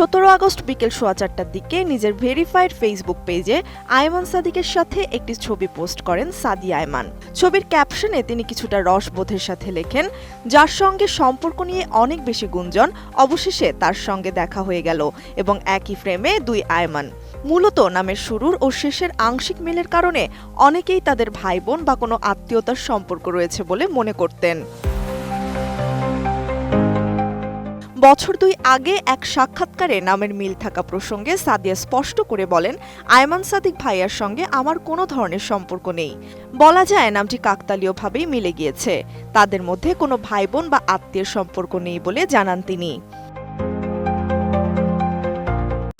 17 August বিকেল 4:15টার দিকে নিজের ভেরিফাইড ফেসবুক পেজে আয়মান সাদিকের সাথে একটি ছবি পোস্ট করেন সাদিয়া আয়মান। ছবির ক্যাপশনে তিনি কিছুটা রসবোধের সাথে লেখেন, যার সঙ্গে সম্পর্ক নিয়ে অনেক বেশি গুঞ্জন, অবশেষে তার সঙ্গে দেখা হয়ে গেল, এবং একই ফ্রেমে দুই আয়মান। মূলত নামের শুরুর ও শেষের আংশিক মিলের কারণে অনেকেই তাদের ভাই বোন বা কোনো আত্মীয়তার সম্পর্ক রয়েছে বলে মনে করতেন। বছর 2 আগে এক সাক্ষাৎকারে নামের মিল থাকা প্রসঙ্গে সাদিয়া স্পষ্ট করে বলেন, আয়মান সাদিক ভাইয়ার সঙ্গে আমার কোনো ধরনের সম্পর্ক নেই। বলা যায় নামটি কাকতালীয়ভাবেই মিলে গিয়েছে। তাদের মধ্যে কোনো ভাই বোন বা আত্মীয়ের সম্পর্ক নেই বলে জানান তিনি।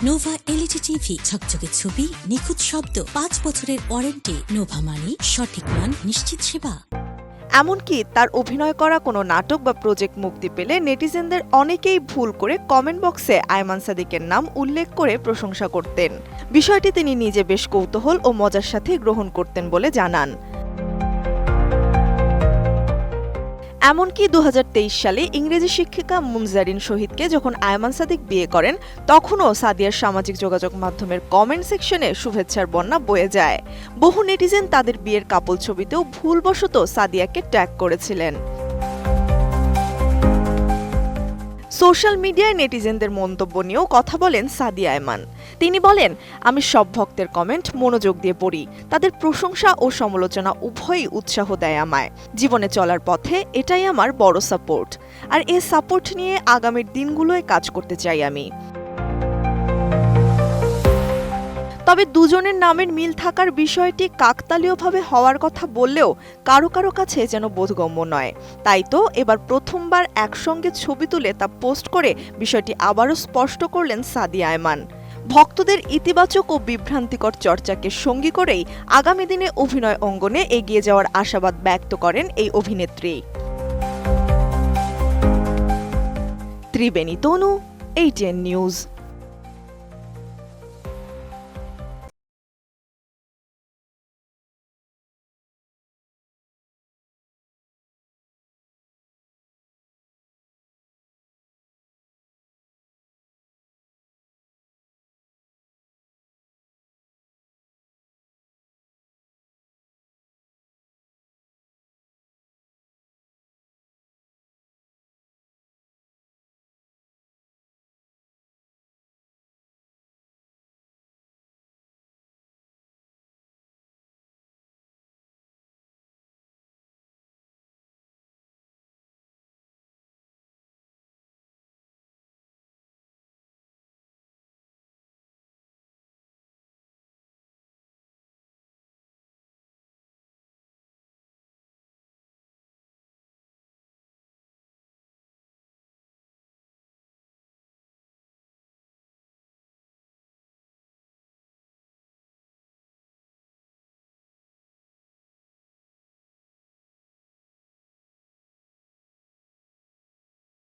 নোভা এলইডি টিভি, ঝকঝকে ছবি, নিখুঁত শব্দ, 5 বছরের ওয়ারেন্টি। নোভা মানি সঠিক মান, নিশ্চিত সেবা। এমনকি তার অভিনয় করা কোনো নাটক বা প্রজেক্ট মুক্তি পেলে নেটিজেনদের অনেকেই ভুল করে কমেন্ট বক্সে আয়মান সাদিকের নাম উল্লেখ করে প্রশংসা করতেন। বিষয়টি তিনি নিজে বেশ কৌতূহল ও মজার সাথে গ্রহণ করতেন বলে জানান। এমনকি 2023 সালে ইংরেজি শিক্ষিকা মুনজারিন শহীদকে যখন আয়মান সাদিক বিয়ে করেন, তখনও সাদিয়ার সামাজিক যোগাযোগ মাধ্যমের কমেন্ট সেকশনে শুভেচ্ছার বন্যা বয়ে যায়। বহু নেটিজেন তাদের বিয়ের কাপল ছবিতেও ভুলবশত সাদিয়াকে ট্যাগ করেছিলেন। সোশ্যাল মিডিয়ায় নেটিজেনদের মন্তব্য নিয়েও কথা বলেন সাদিয়া আয়মান। তিনি বলেন, আমি সব ভক্তের কমেন্ট মনোযোগ দিয়ে পড়ি। তাদের প্রশংসা ও সমালোচনা উভয়ই উৎসাহ দেয় আমায়। জীবনে চলার পথে এটাই আমার বড় সাপোর্ট, আর এই সাপোর্ট নিয়ে আগামীর দিনগুলোয় কাজ করতে চাই আমি। তবে দুজনের নামের মিল থাকার বিষয়টি কাকতালীয়ভাবে হওয়ার কথা বললেও কারো কারো কাছে যেন বোধগম্য নয়। তাই তো এবার প্রথমবার একসঙ্গে ছবি তুলে তা পোস্ট করে বিষয়টি আবারও স্পষ্ট করলেন সাদিয়া আয়মান। ভক্তদের ইতিবাচক ও বিভ্রান্তিকর চর্চাকে সঙ্গী করেই আগামী দিনে অভিনয় অঙ্গনে এগিয়ে যাওয়ার আশাবাদ ব্যক্ত করেন এই অভিনেত্রী। ত্রিবেণী তনু, ATN নিউজ।